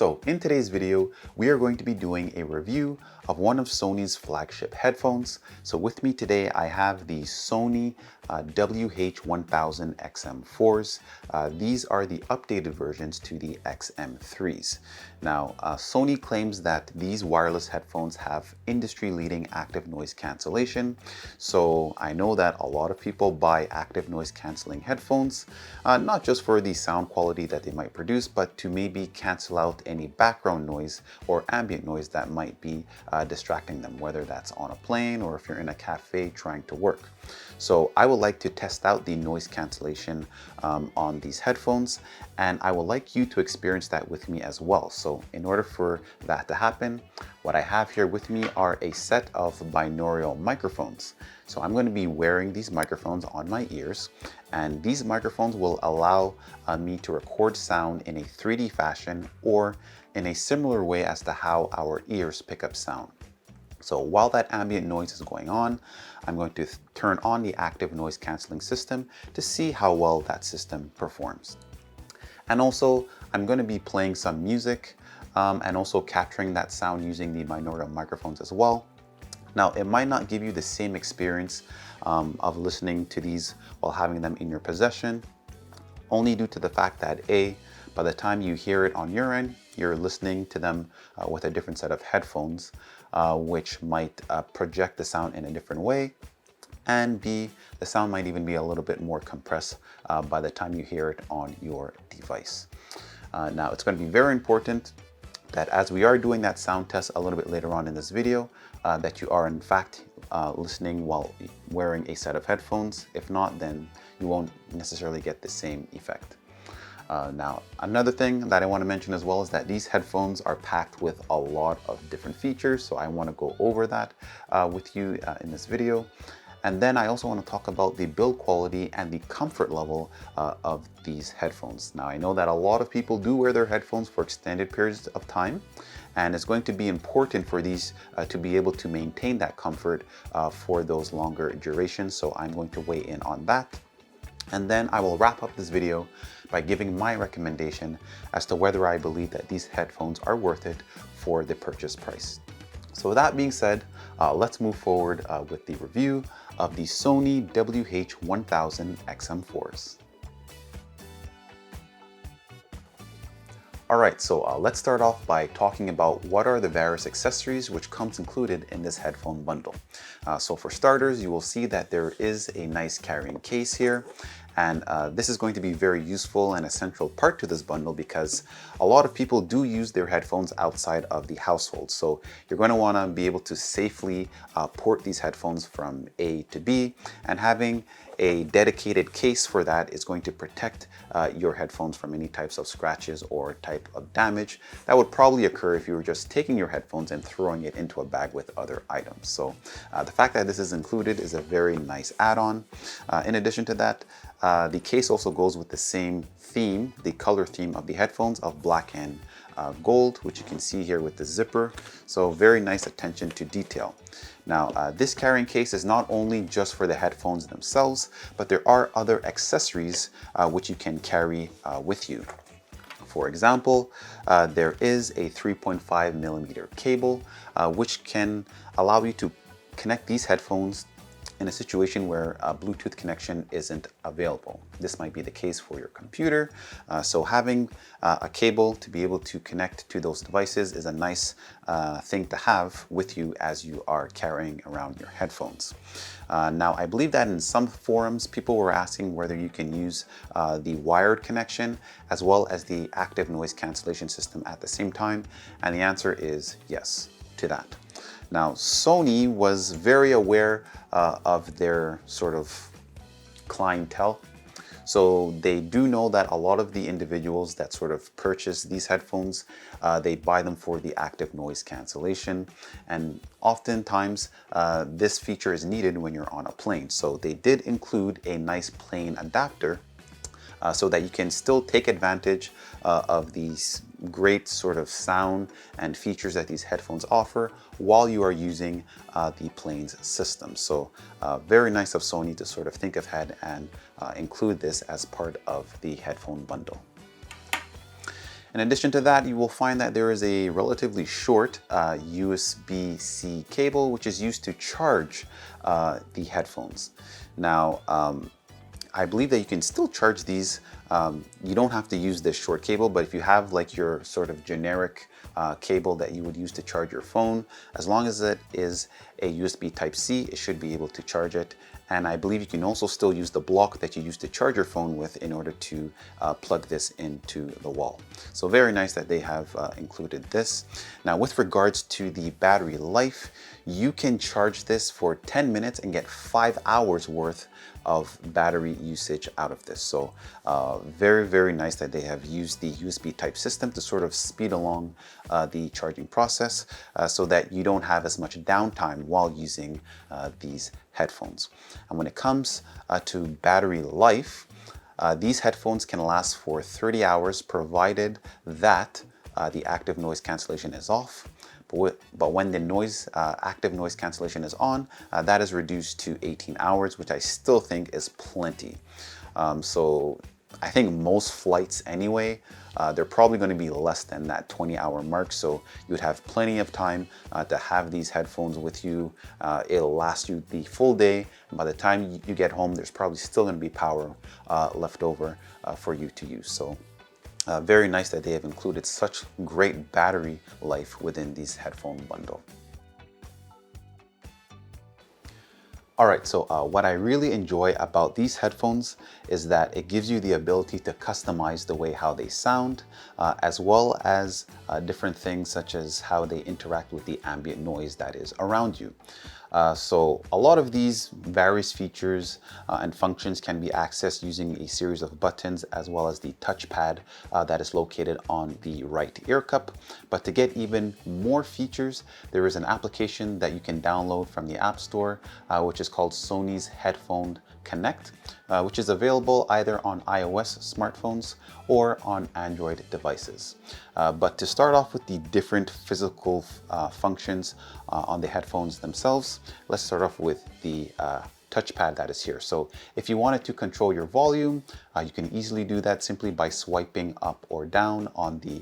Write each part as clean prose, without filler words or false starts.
So in today's video, we are going to be doing a review of one of Sony's flagship headphones. So with me today, I have the Sony WH-1000 XM4s. These are the updated versions to the XM3s. Now, Sony claims that these wireless headphones have industry-leading active noise cancellation. So I know that a lot of people buy active noise canceling headphones, not just for the sound quality that they might produce, but to maybe cancel out any background noise or ambient noise that might be distracting them, whether that's on a plane or if you're in a cafe trying to work. So I would like to test out the noise cancellation on these headphones, and I would like you to experience that with me as well. So in order for that to happen, what I have here with me are a set of binaural microphones. So I'm going to be wearing these microphones on my ears, and these microphones will allow me to record sound in a 3D fashion or in a similar way as to how our ears pick up sound. So while that ambient noise is going on, I'm going to turn on the active noise cancelling system to see how well that system performs. And also, I'm going to be playing some music and also capturing that sound using the binaural microphones as well. Now, it might not give you the same experience of listening to these while having them in your possession, only due to the fact that by the time you hear it on your end, you're listening to them with a different set of headphones, which might project the sound in a different way, and B, the sound might even be a little bit more compressed by the time you hear it on your device. Now, it's going to be very important that as we are doing that sound test a little bit later on in this video, that you are in fact listening while wearing a set of headphones. If not, then you won't necessarily get the same effect. Now, another thing that I want to mention as well is that these headphones are packed with a lot of different features, so I want to go over that with you in this video. And then I also want to talk about the build quality and the comfort level of these headphones. Now, I know that a lot of people do wear their headphones for extended periods of time, and it's going to be important for these to be able to maintain that comfort for those longer durations. So I'm going to weigh in on that. And then I will wrap up this video by giving my recommendation as to whether I believe that these headphones are worth it for the purchase price. So with that being said, let's move forward with the review of the Sony WH-1000 XM4s. Alright, so let's start off by talking about what are the various accessories which comes included in this headphone bundle. So for starters, you will see that there is a nice carrying case here. And this is going to be very useful and a central part to this bundle because a lot of people do use their headphones outside of the household. So you're going to want to be able to safely port these headphones from A to B, and having a dedicated case for that is going to protect your headphones from any types of scratches or type of damage that would probably occur if you were just taking your headphones and throwing it into a bag with other items. So the fact that this is included is a very nice add-on. In addition to that, the case also goes with the same theme, the color theme of the headphones of black and gold, which you can see here with the zipper. So very nice attention to detail. Now, this carrying case is not only just for the headphones themselves, but there are other accessories which you can carry with you. For example, there is a 3.5 millimeter cable, which can allow you to connect these headphones in a situation where a Bluetooth connection isn't available. This might be the case for your computer. So having a cable to be able to connect to those devices is a nice thing to have with you as you are carrying around your headphones. Now, I believe that in some forums, people were asking whether you can use the wired connection as well as the active noise cancellation system at the same time. And the answer is yes to that. Now, Sony was very aware of their sort of clientele. So they do know that a lot of the individuals that sort of purchase these headphones, they buy them for the active noise cancellation. And oftentimes this feature is needed when you're on a plane. So they did include a nice plane adapter so that you can still take advantage of these great sort of sound and features that these headphones offer while you are using the plane's system. So very nice of Sony to sort of think ahead and include this as part of the headphone bundle. In addition to that, you will find that there is a relatively short USB-C cable which is used to charge the headphones. Now, I believe that you can still charge these. You don't have to use this short cable, but if you have like your sort of generic cable that you would use to charge your phone, as long as it is a USB Type-C, it should be able to charge it. And I believe you can also still use the block that you use to charge your phone with in order to plug this into the wall. So very nice that they have included this. Now, with regards to the battery life, you can charge this for 10 minutes and get 5 hours worth of battery usage out of this. So very, very nice that they have used the USB type system to sort of speed along the charging process so that you don't have as much downtime while using these headphones. And when it comes to battery life, these headphones can last for 30 hours provided that the active noise cancellation is off. But when the active noise cancellation is on, that is reduced to 18 hours, which I still think is plenty. So I think most flights anyway, they're probably going to be less than that 20-hour mark. So you'd have plenty of time to have these headphones with you. It'll last you the full day. And by the time you get home, there's probably still going to be power left over for you to use. So very nice that they have included such great battery life within these headphone bundle. Alright, so what I really enjoy about these headphones is that it gives you the ability to customize the way how they sound, as well as different things such as how they interact with the ambient noise that is around you. So a lot of these various features and functions can be accessed using a series of buttons as well as the touchpad that is located on the right ear cup. But to get even more features, there is an application that you can download from the App Store, which is called Sony's Headphone Connect, which is available either on iOS smartphones or on Android devices. But to start off with the different physical functions on the headphones themselves, let's start off with the touchpad that is here. So if you wanted to control your volume, you can easily do that simply by swiping up or down on the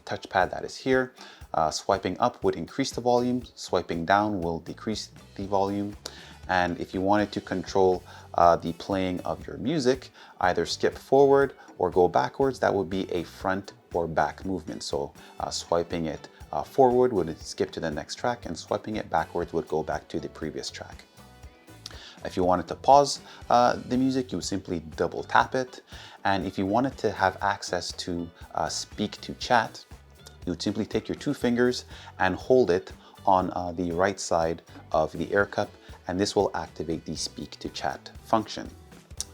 touchpad that is here. Swiping up would increase the volume, swiping down will decrease the volume. And if you wanted to control the playing of your music, either skip forward or go backwards, that would be a front or back movement. So swiping it forward would skip to the next track, and swiping it backwards would go back to the previous track. If you wanted to pause the music, you would simply double tap it. And if you wanted to have access to speak to chat, you would simply take your 2 fingers and hold it on the right side of the ear cup, and this will activate the speak to chat function.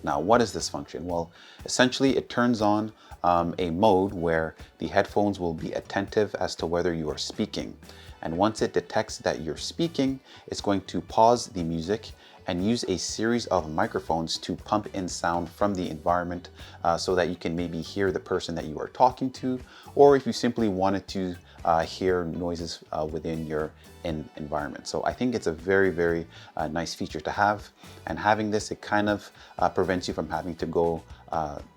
Now, what is this function? Well, essentially it turns on a mode where the headphones will be attentive as to whether you are speaking. And once it detects that you're speaking, it's going to pause the music and use a series of microphones to pump in sound from the environment so that you can maybe hear the person that you are talking to, or if you simply wanted to hear noises within your environment. So I think it's a very, very nice feature to have. And having this, it kind of prevents you from having to go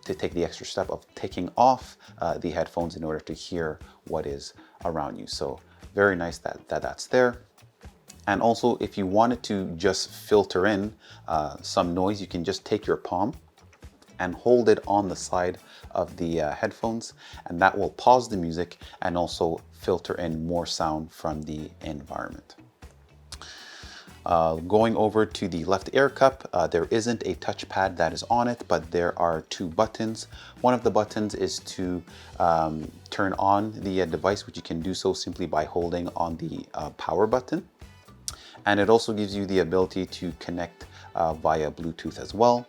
to take the extra step of taking off the headphones in order to hear what is around you. So very nice that that's there. And also, if you wanted to just filter in some noise, you can just take your palm and hold it on the side of the headphones, and that will pause the music and also filter in more sound from the environment. Going over to the left ear cup, there isn't a touchpad that is on it, but there are 2 buttons. One of the buttons is to turn on the device, which you can do so simply by holding on the power button. And it also gives you the ability to connect via Bluetooth as well.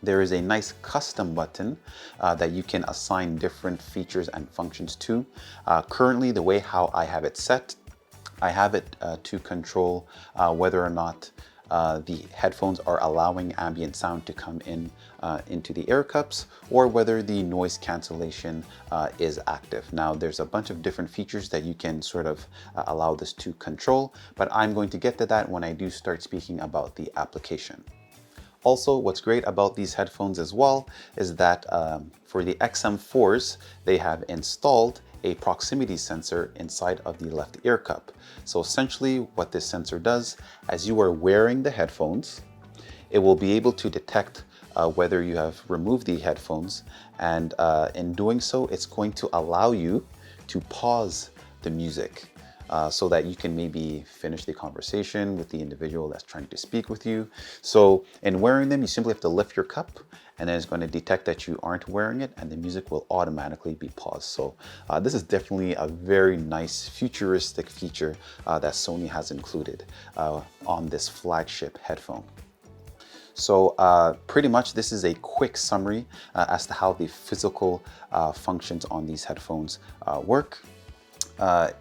There is a nice custom button that you can assign different features and functions to. Currently, the way how I have it set, I have it to control whether or not the headphones are allowing ambient sound to come in into the ear cups, or whether the noise cancellation is active. Now, there's a bunch of different features that you can sort of allow this to control, but I'm going to get to that when I do start speaking about the application. Also, what's great about these headphones as well is that for the XM4s, they have installed a proximity sensor inside of the left ear cup. So essentially what this sensor does, as you are wearing the headphones, it will be able to detect whether you have removed the headphones, and in doing so, it's going to allow you to pause the music so that you can maybe finish the conversation with the individual that's trying to speak with you. So in wearing them, you simply have to lift your cup, and then it's going to detect that you aren't wearing it, and the music will automatically be paused. So this is definitely a very nice futuristic feature that Sony has included on this flagship headphone. So pretty much this is a quick summary as to how the physical functions on these headphones work.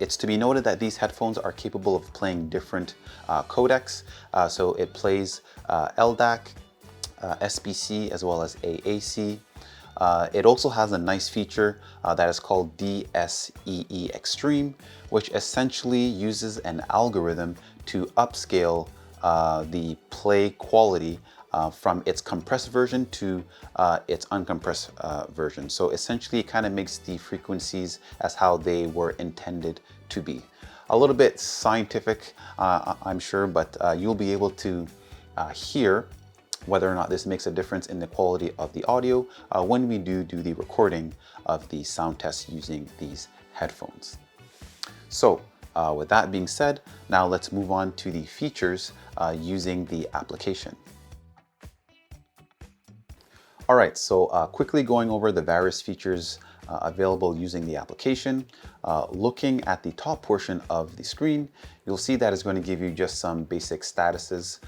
It's to be noted that these headphones are capable of playing different codecs. So it plays LDAC, SBC, as well as AAC. It also has a nice feature that is called DSEE Extreme, which essentially uses an algorithm to upscale the play quality from its compressed version to its uncompressed version. So essentially it kind of makes the frequencies as how they were intended to be. A little bit scientific, I'm sure, but you'll be able to hear whether or not this makes a difference in the quality of the audio when we do the recording of the sound test using these headphones. So with that being said, now let's move on to the features using the application. All right, so quickly going over the various features available using the application. Looking at the top portion of the screen, you'll see that it's going to give you just some basic statuses.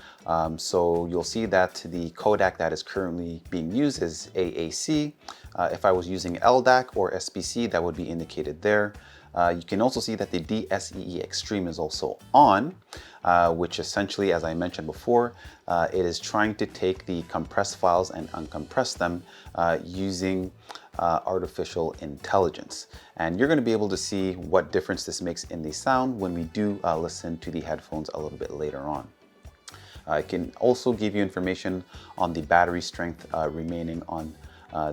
So you'll see that the codec that is currently being used is AAC. If I was using LDAC or SBC, that would be indicated there. You can also see that the DSEE Extreme is also on, which essentially, as I mentioned before, it is trying to take the compressed files and uncompress them using artificial intelligence. And you're going to be able to see what difference this makes in the sound when we do listen to the headphones a little bit later on. It can also give you information on the battery strength remaining on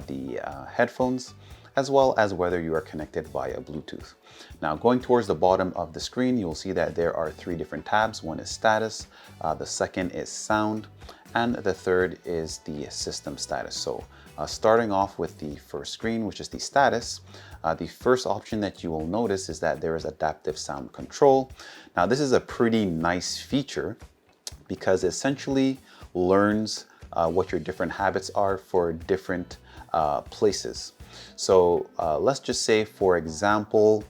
the headphones, as well as whether you are connected via Bluetooth. Now, going towards the bottom of the screen, you'll see that there are three different tabs. One is status, the second is sound, and the third is the system status. So starting off with the first screen, which is the status, the first option that you will notice is that there is adaptive sound control. Now, this is a pretty nice feature because it essentially learns what your different habits are for different places. So let's just say, for example,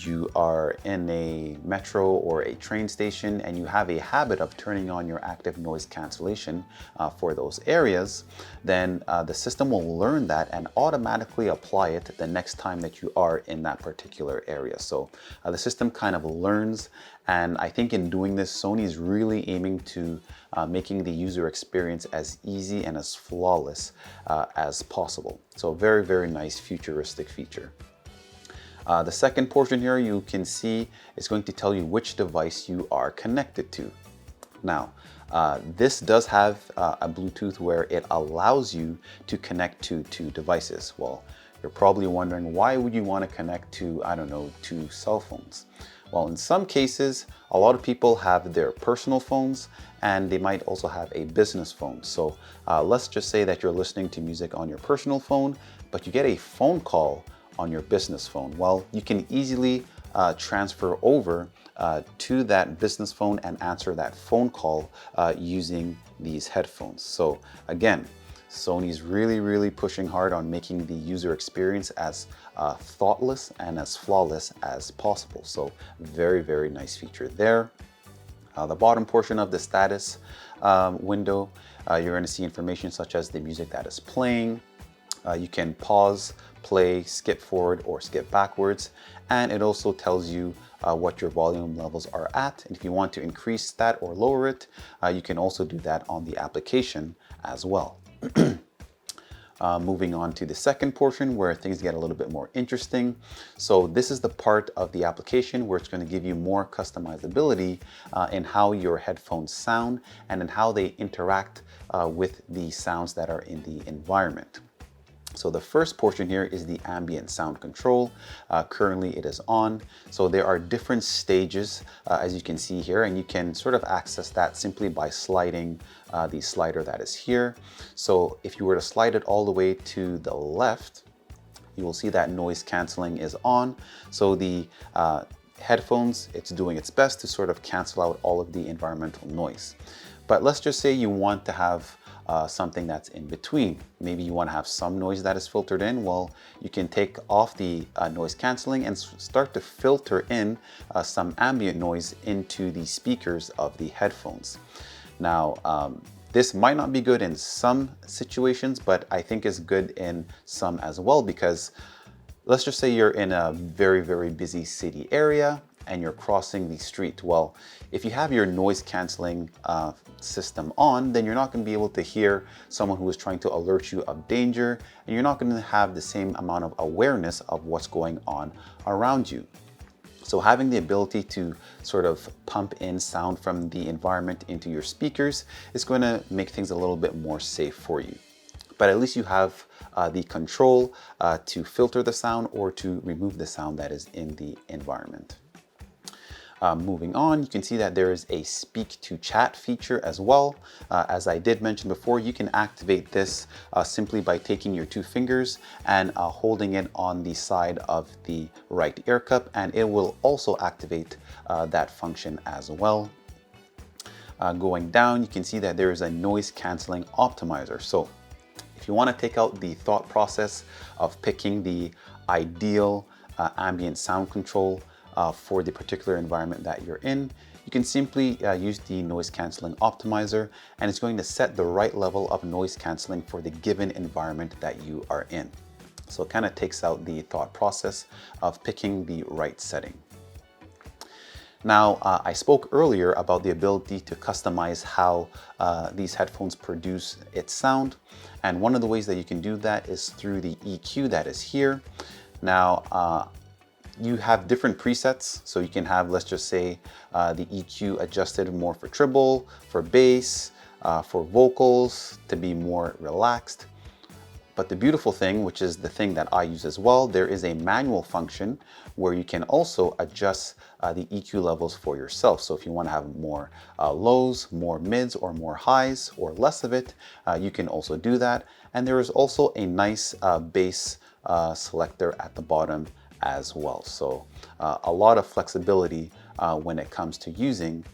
you are in a metro or a train station and you have a habit of turning on your active noise cancellation for those areas, then the system will learn that and automatically apply it the next time that you are in that particular area. So the system kind of learns, and I think in doing this, Sony is really aiming to making the user experience as easy and as flawless as possible. So very, very nice futuristic feature. The second portion here, you can see is going to tell you which device you are connected to. Now, this does have a Bluetooth where it allows you to connect to two devices. Well, you're probably wondering, why would you want to connect to, I don't know, two cell phones? Well, in some cases, a lot of people have their personal phones and they might also have a business phone. So let's just say that you're listening to music on your personal phone, but you get a phone call on your business phone. Well, you can easily transfer over to that business phone and answer that phone call using these headphones. So again, Sony's really pushing hard on making the user experience as thoughtless and as flawless as possible. So very nice feature there. The bottom portion of the status window, you're going to see information such as the music that is playing. You can pause, play, skip forward, or skip backwards, and it also tells you what your volume levels are at. And if you want to increase that or lower it, you can also do that on the application as well. Moving on to the second portion where things get a little bit more interesting. So this is the part of the application where it's going to give you more customizability in how your headphones sound and in how they interact with the sounds that are in the environment. So the first portion here is the ambient sound control. Currently it is on. So there are different stages as you can see here, and you can sort of access that simply by sliding the slider that is here. So if you were to slide it all the way to the left, you will see that noise canceling is on. So the headphones, it's doing its best to sort of cancel out all of the environmental noise. But let's just say you want to have something that's in between. Maybe you want to have some noise that is filtered in. Well, you can take off the noise canceling and start to filter in some ambient noise into the speakers of the headphones. Now, this might not be good in some situations, but I think it's good in some as well, because let's just say you're in a very, very busy city area and you're crossing the street. Well, if you have your noise canceling system on, then you're not going to be able to hear someone who is trying to alert you of danger, and you're not going to have the same amount of awareness of what's going on around you. So having the ability to sort of pump in sound from the environment into your speakers is going to make things a little bit more safe for you. But at least you have the control to filter the sound or to remove the sound that is in the environment. Moving on, you can see that there is a speak to chat feature as well. As I did mention before, you can activate this simply by taking your two fingers and holding it on the side of the right ear cup, and it will also activate that function as well. Going down, you can see that there is a noise canceling optimizer. So if you want to take out the thought process of picking the ideal ambient sound control for the particular environment that you're in, you can simply use the noise cancelling optimizer, and it's going to set the right level of noise cancelling for the given environment that you are in. So it kind of takes out the thought process of picking the right setting. Now, I spoke earlier about the ability to customize how these headphones produce its sound, and one of the ways that you can do that is through the EQ that is here. Now, you have different presets, so you can have, let's just say, the EQ adjusted more for treble, for bass, for vocals, to be more relaxed. But the beautiful thing, which is the thing that I use as well, there is a manual function where you can also adjust the EQ levels for yourself. So if you want to have more lows, more mids, or more highs, or less of it, you can also do that. And there is also a nice bass selector at the bottom as well. So a lot of flexibility when it comes to using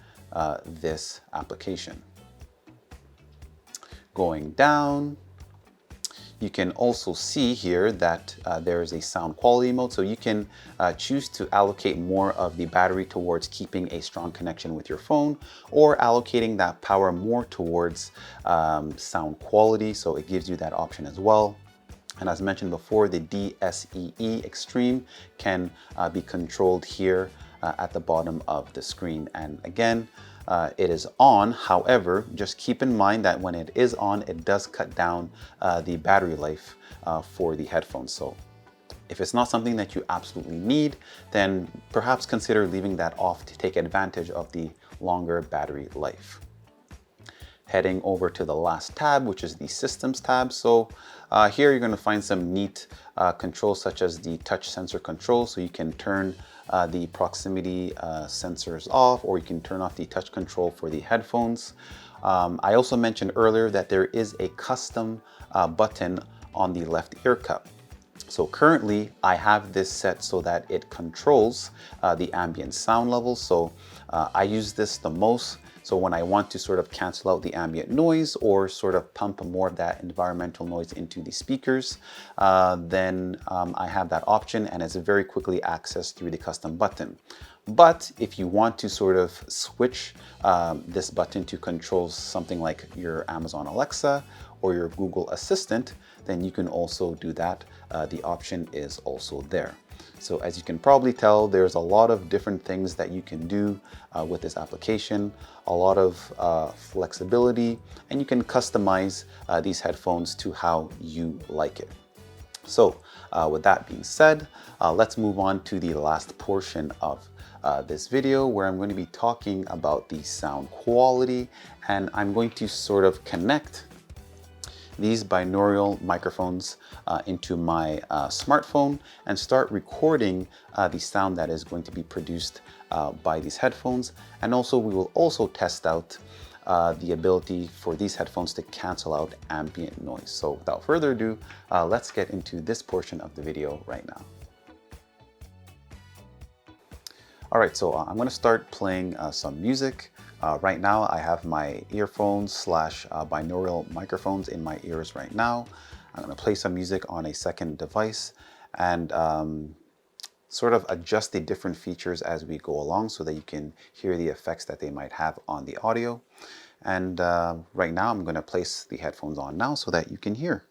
this application. Going down, you can also see here that there is a sound quality mode, so you can choose to allocate more of the battery towards keeping a strong connection with your phone, or allocating that power more towards sound quality, so it gives you that option as well. And as mentioned before, the DSEE Extreme can be controlled here at the bottom of the screen. And again, it is on. However, just keep in mind that when it is on, it does cut down the battery life for the headphones. So if it's not something that you absolutely need, then perhaps consider leaving that off to take advantage of the longer battery life. Heading over to the last tab, which is the Systems tab. So here you're going to find some neat controls, such as the touch sensor control. So you can turn the proximity sensors off, or you can turn off the touch control for the headphones. I also mentioned earlier that there is a custom button on the left ear cup. So currently I have this set so that it controls the ambient sound levels. So I use this the most. So when I want to sort of cancel out the ambient noise or sort of pump more of that environmental noise into the speakers, then I have that option, and it's very quickly accessed through the custom button. But if you want to sort of switch this button to control something like your Amazon Alexa or your Google Assistant, then you can also do that. The option is also there. So as you can probably tell, there's a lot of different things that you can do with this application, a lot of flexibility, and you can customize these headphones to how you like it. So with that being said, let's move on to the last portion of this video, where I'm going to be talking about the sound quality, and I'm going to sort of connect these binaural microphones into my smartphone and start recording the sound that is going to be produced by these headphones. And also we will also test out the ability for these headphones to cancel out ambient noise. So without further ado, let's get into this portion of the video right now. All right, so I'm going to start playing some music. Right now I have my earphones slash binaural microphones in my ears right now. I'm going to play some music on a second device and sort of adjust the different features as we go along so that you can hear the effects that they might have on the audio. And right now I'm going to place the headphones on now so that you can hear.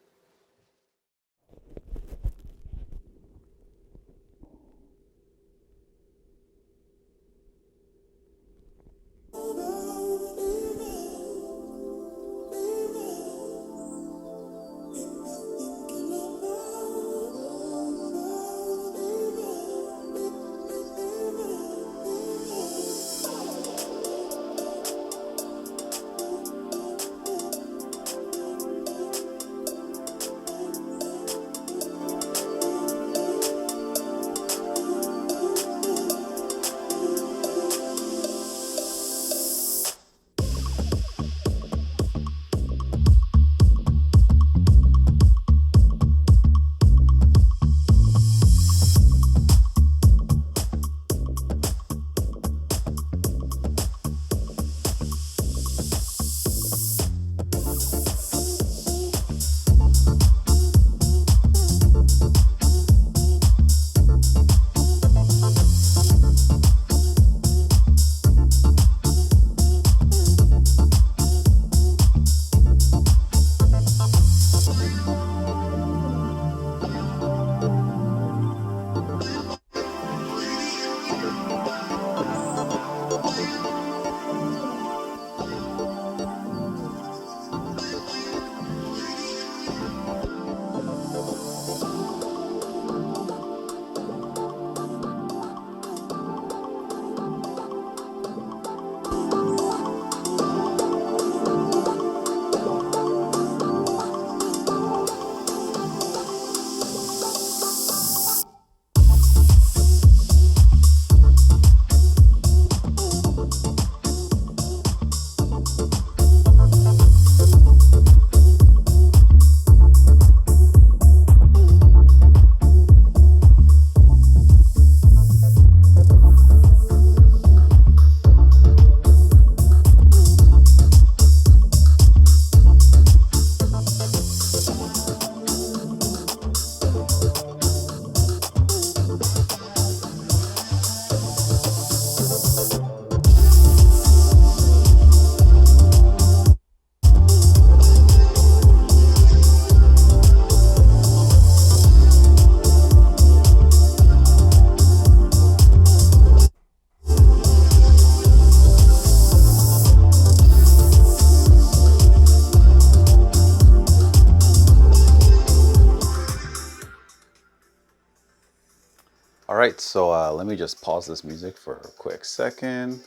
All right, so let me just pause this music for a quick second.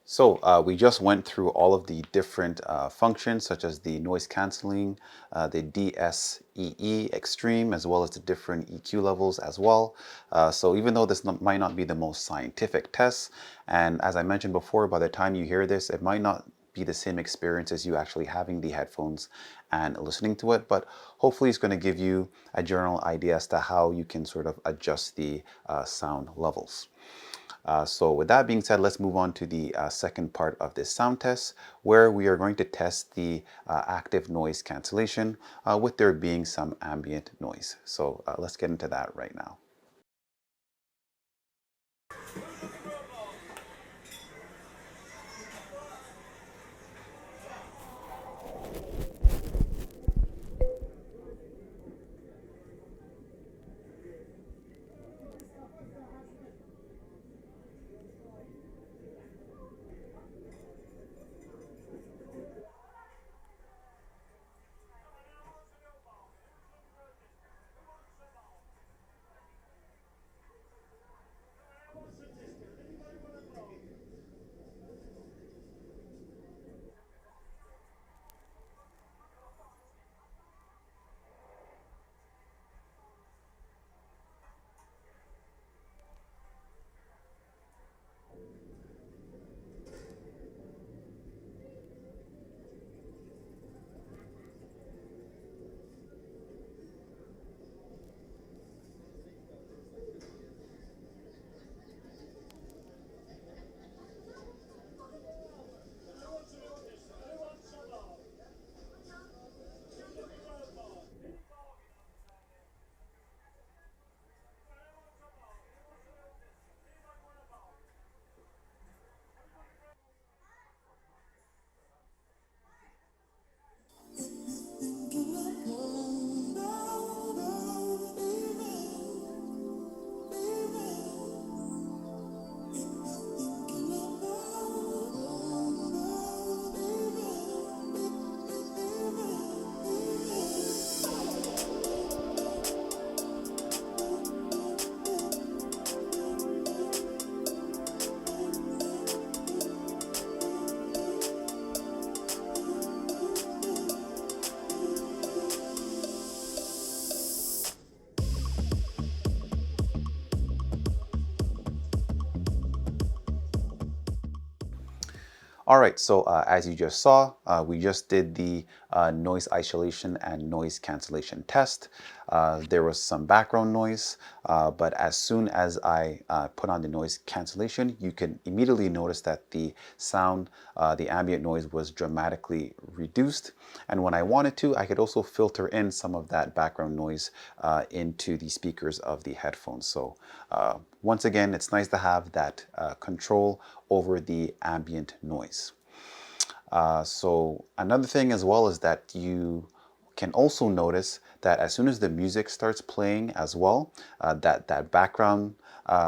So we just went through all of the different functions, such as the noise canceling, the DSEE extreme, as well as the different EQ levels as well. So even though this might not be the most scientific test, and as I mentioned before, by the time you hear this, it might not be the same experience as you actually having the headphones and listening to it, but hopefully it's going to give you a general idea as to how you can sort of adjust the sound levels. So with that being said, let's move on to the second part of this sound test, where we are going to test the active noise cancellation with there being some ambient noise. So let's get into that right now. All right, so as you just saw, we just did the noise isolation and noise cancellation test. There was some background noise, but as soon as I put on the noise cancellation, you can immediately notice that the sound, the ambient noise was dramatically reduced. And when I wanted to, I could also filter in some of that background noise into the speakers of the headphones. So once again, it's nice to have that control over the ambient noise. So another thing as well is that you can also notice that as soon as the music starts playing as well, that background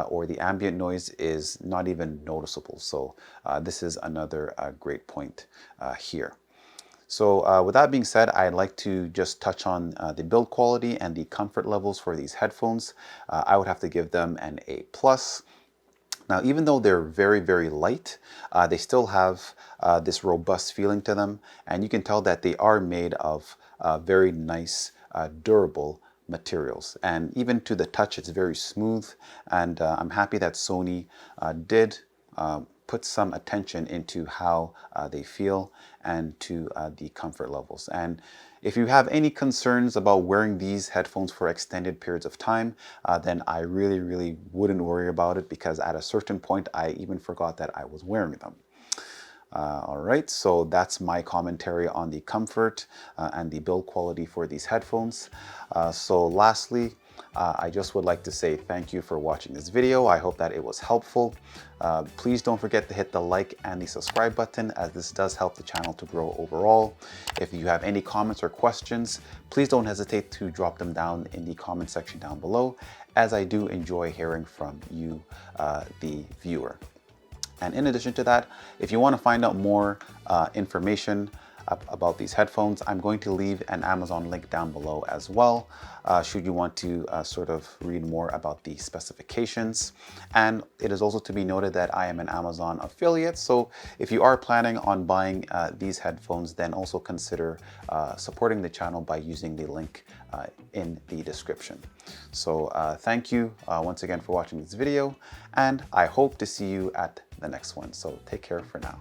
or the ambient noise is not even noticeable. So this is another great point here. So with that being said, I'd like to just touch on the build quality and the comfort levels for these headphones. I would have to give them an A+. Now, even though they're very, very light, they still have this robust feeling to them. And you can tell that they are made of very nice, durable materials. And even to the touch, it's very smooth. And I'm happy that Sony did put some attention into how they feel and to the comfort levels. And if you have any concerns about wearing these headphones for extended periods of time, then I really wouldn't worry about it, because at a certain point, I even forgot that I was wearing them. All right, so that's my commentary on the comfort and the build quality for these headphones. So lastly, I just would like to say thank you for watching this video. I hope that it was helpful. Please don't forget to hit the like and the subscribe button, as this does help the channel to grow overall. If you have any comments or questions, please don't hesitate to drop them down in the comment section down below, as I do enjoy hearing from you, the viewer. And in addition to that, if you want to find out more information about these headphones, I'm going to leave an Amazon link down below as well, should you want to sort of read more about the specifications. And it is also to be noted that I am an Amazon affiliate, so if you are planning on buying these headphones, then also consider supporting the channel by using the link in the description. So thank you once again for watching this video, and I hope to see you at the next one. So take care for now.